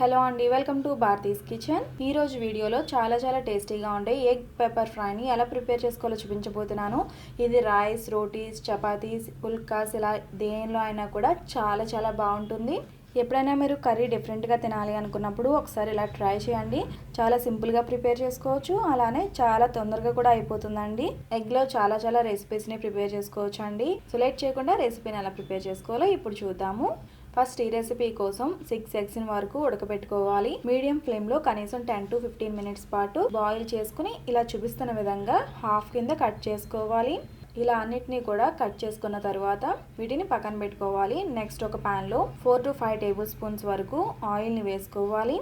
Hello అండి, welcome to Bharati's kitchen. ఈ రోజు వీడియోలో చాలా టేస్టీగా ఉండే ఎగ్ పెప్పర్ ఫ్రైని ఎలా ప్రిపేర్ చేసుకోవాలో చూపించబోతున్నాను. ఇది రైస్, రోటీస్, చపాతీస్, పుల్కాస్ ఇలా దేనిలో అయినా కూడా చాలా బాగుంటుంది. ఎప్పుడైనా మీరు కర్రీ డిఫరెంట్గా తినాలి అనుకున్నప్పుడు ఒకసారి ఇలా ట్రై చేయండి. చాలా సింపుల్గా ప్రిపేర్ చేసుకోవచ్చు, అలానే చాలా తొందరగా కూడా అయిపోతుందండి. ఎగ్లో చాలా రెసిపీస్ని ప్రిపేర్ చేసుకోవచ్చు అండి. సో లేట్ చేయకుండా రెసిపీని ఎలా ప్రిపేర్ చేసుకోవాలో ఇప్పుడు చూద్దాము. ఫస్ట్ ఈ రెసిపీ కోసం 6 eggs వరకు ఉడకబెట్టుకోవాలి. మీడియం ఫ్లేమ్ లో కనీసం 10 to 15 మినిట్స్ పాటు బాయిల్ చేసుకుని ఇలా చూపిస్తున్న విధంగా హాఫ్ కింద కట్ చేసుకోవాలి. ఇలా అన్నిటినీ కూడా కట్ చేసుకున్న తర్వాత వీటిని పక్కన పెట్టుకోవాలి. నెక్స్ట్ ఒక పాన్ లో 4 to 5 టేబుల్ స్పూన్స్ వరకు ఆయిల్ ని వేసుకోవాలి.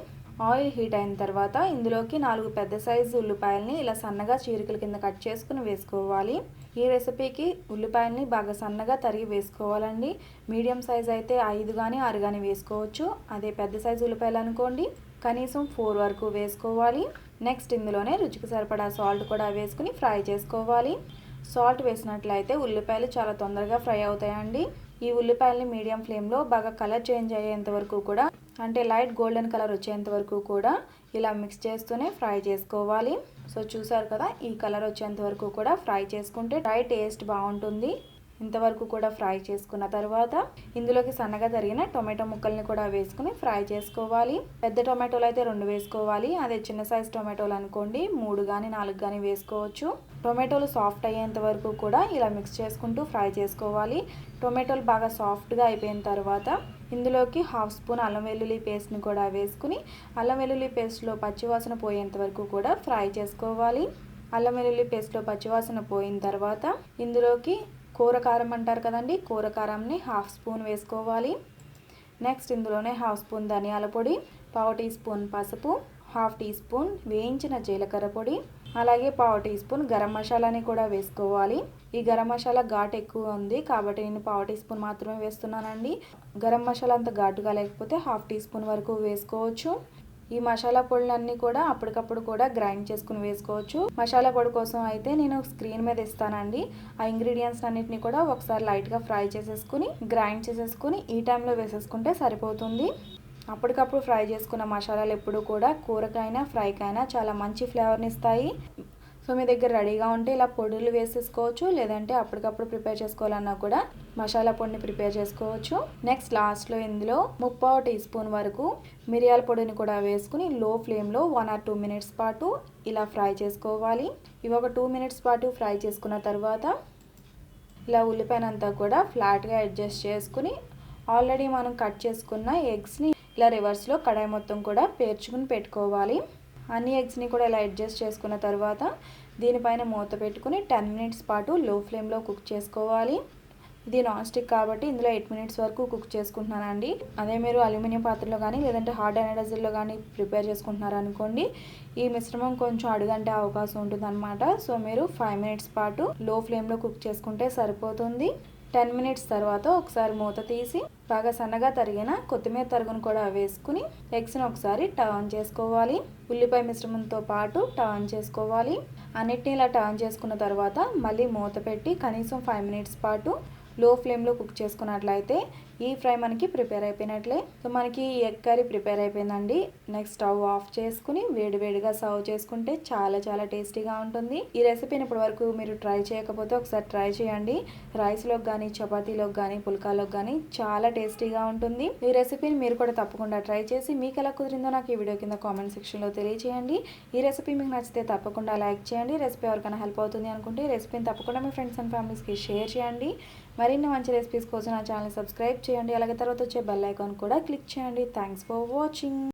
ఆయిల్ హీట్ అయిన తర్వాత ఇందులోకి 4 పెద్ద సైజు ఉల్లిపాయల్ని ఇలా సన్నగా చీరికల కింద కట్ చేసుకుని వేసుకోవాలి. ఈ రెసిపీకి ఉల్లిపాయల్ని బాగా సన్నగా తరిగి వేసుకోవాలండి. మీడియం సైజ్ అయితే 5 కానీ 6 కానీ వేసుకోవచ్చు. అదే పెద్ద సైజు ఉల్లిపాయలు అనుకోండి కనీసం 4 వరకు వేసుకోవాలి. నెక్స్ట్ ఇందులోనే రుచికి సరిపడా సాల్ట్ కూడా వేసుకుని ఫ్రై చేసుకోవాలి. సాల్ట్ వేసినట్లయితే ఉల్లిపాయలు చాలా తొందరగా ఫ్రై అవుతాయండి. ఈ ఉల్లిపాయల్ని మీడియం ఫ్లేమ్లో బాగా కలర్ చేంజ్ అయ్యేంత వరకు కూడా, అంటే లైట్ గోల్డెన్ కలర్ వచ్చేంత వరకు కూడా ఇలా మిక్స్ చేస్తూనే ఫ్రై చేసుకోవాలి. సో చూసారు కదా, ఈ కలర్ వచ్చేంత వరకు కూడా ఫ్రై చేసుకుంటే ఫ్రై టేస్ట్ బాగుంటుంది. ఇంతవరకు కూడా ఫ్రై చేసుకున్న తర్వాత ఇందులోకి సన్నగా తరిగిన టొమాటో ముక్కల్ని కూడా వేసుకుని ఫ్రై చేసుకోవాలి. పెద్ద టొమాటోలు అయితే 2 వేసుకోవాలి. అదే చిన్న సైజ్ టొమాటోలు అనుకోండి 3 కానీ 4 కానీ వేసుకోవచ్చు. టొమాటోలు సాఫ్ట్ అయ్యేంత వరకు కూడా ఇలా మిక్స్ చేసుకుంటూ ఫ్రై చేసుకోవాలి. టొమాటోలు బాగా సాఫ్ట్గా అయిపోయిన తర్వాత ఇందులోకి హాఫ్ స్పూన్ అల్లం వెల్లుల్లి పేస్ట్ని కూడా వేసుకుని అల్లం వెల్లుల్లి పేస్ట్లో పచ్చివాసన పోయేంత వరకు కూడా ఫ్రై చేసుకోవాలి. అల్లం వెల్లుల్లి పేస్ట్లో పచ్చివాసన పోయిన తర్వాత ఇందులోకి కూర కారం అంటారు కదండి, కూర కారంని హాఫ్ స్పూన్ వేసుకోవాలి. నెక్స్ట్ ఇందులోనే హాఫ్ స్పూన్ ధనియాల పొడి, పావు టీ స్పూన్ పసుపు, హాఫ్ టీ స్పూన్ వేయించిన జీలకర్ర పొడి, అలాగే పావు టీ స్పూన్ గరం మసాలాని కూడా వేసుకోవాలి. ఈ గరం మసాలా ఘాటు ఎక్కువ ఉంది కాబట్టి నేను పావు టీ స్పూన్ మాత్రమే వేస్తున్నానండి. గరం మసాలా అంత ఘాటుగా లేకపోతే హాఫ్ టీ స్పూన్ వరకు వేసుకోవచ్చు. ఈ మసాలా పొడులన్నీ కూడా అప్పటికప్పుడు కూడా గ్రైండ్ చేసుకుని వేసుకోవచ్చు. మసాలా పొడి కోసం అయితే నేను స్క్రీన్ మీద ఇస్తానండి. ఆ ఇంగ్రీడియంట్స్ అన్నిటిని కూడా ఒకసారి లైట్గా ఫ్రై చేసేసుకుని గ్రైండ్ చేసేసుకుని ఈ టైంలో వేసేసుకుంటే సరిపోతుంది. అప్పటికప్పుడు ఫ్రై చేసుకున్న మసాలాలు ఎప్పుడు కూడా కూరకైనా ఫ్రైకైనా చాలా మంచి ఫ్లేవర్ని ఇస్తాయి. సో మీ దగ్గర రెడీగా ఉంటే ఇలా పొడులు వేసేసుకోవచ్చు, లేదంటే అప్పటికప్పుడు ప్రిపేర్ చేసుకోవాలన్నా కూడా మసాలా పొడిని ప్రిపేర్ చేసుకోవచ్చు. నెక్స్ట్ లాస్ట్లో ఇందులో 3/4 టీ స్పూన్ వరకు మిరియాల పొడిని కూడా వేసుకుని లో ఫ్లేమ్లో 1 or 2 మినిట్స్ పాటు ఇలా ఫ్రై చేసుకోవాలి. ఇవి ఒక 2 మినిట్స్ పాటు ఫ్రై చేసుకున్న తర్వాత ఇలా ఉల్లిపాయనంతా కూడా ఫ్లాట్గా అడ్జస్ట్ చేసుకుని ఆల్రెడీ మనం కట్ చేసుకున్న ఎగ్స్ని ఇలా రివర్స్లో కడాయి మొత్తం కూడా పేర్చుకుని పెట్టుకోవాలి. అన్ని ఎగ్స్ని కూడా ఇలా అడ్జస్ట్ చేసుకున్న తర్వాత దీనిపైన మూత పెట్టుకుని 10 మినిట్స్ పాటు లో ఫ్లేమ్లో కుక్ చేసుకోవాలి. ఇది నాన్ స్టిక్ కాబట్టి ఇందులో 8 మినిట్స్ వరకు కుక్ చేసుకుంటున్నానండి. అదే మీరు అల్యూమినియం పాత్రలో కానీ లేదంటే హాట్ అనడైజర్లో కానీ ప్రిపేర్ చేసుకుంటున్నారు అనుకోండి, ఈ మిశ్రమం కొంచెం అడుగంటే అవకాశం ఉంటుందన్నమాట. సో మీరు 5 మినిట్స్ పాటు లో ఫ్లేమ్లో కుక్ చేసుకుంటే సరిపోతుంది. 10 మినిట్స్ తర్వాత ఒకసారి మూత తీసి బాగా సన్నగా తరిగిన కొత్తిమీర తరుగును కూడా వేసుకుని ఎగ్స్ని ఒకసారి టర్న్ చేసుకోవాలి. ఉల్లిపాయ మిశ్రమంతో పాటు టర్న్ చేసుకోవాలి. అన్నిటిని ఇలా టర్న్ చేసుకున్న తర్వాత మళ్ళీ మూత పెట్టి కనీసం 5 మినిట్స్ పాటు లో ఫ్లేమ్లో కుక్ చేసుకున్నట్లయితే ఈ ఫ్రై మనకి ప్రిపేర్ అయిపోయినట్లే. సో మనకి ఎగ్ కర్రీ ప్రిపేర్ అయిపోయిందండి. నెక్స్ట్ స్టవ్ ఆఫ్ చేసుకుని వేడివేడిగా సర్వ్ చేసుకుంటే చాలా టేస్టీగా ఉంటుంది. ఈ రెసిపీని ఇప్పటి వరకు మీరు ట్రై చేయకపోతే ఒకసారి ట్రై చేయండి. రైస్లోకి కానీ చపాతీలోకి కానీ పుల్కాలోకి కానీ చాలా టేస్టీగా ఉంటుంది. ఈ రెసిపీని మీరు కూడా తప్పకుండా ట్రై చేసి మీకు ఎలా కుదిరిందో నాకు ఈ వీడియో కింద కామెంట్ సెక్షన్లో తెలియజేయండి. ఈ రెసిపీ మీకు నచ్చితే తప్పకుండా లైక్ చేయండి. రెసిపీ ఎవరికైనా హెల్ప్ అవుతుంది అనుకుంటే ఈ రెసిపీని తప్పకుండా మీ ఫ్రెండ్స్ అండ్ ఫ్యామిలీస్కి షేర్ చేయండి. మరిన్ని మంచి రెసిపీస్ కోసం నా ఛానల్ సబ్స్క్రైబ్ చేయండి. అలాగే తర్వాత వచ్చే బెల్ ఐకాన్ కూడా క్లిక్ చేయండి. Thanks for watching.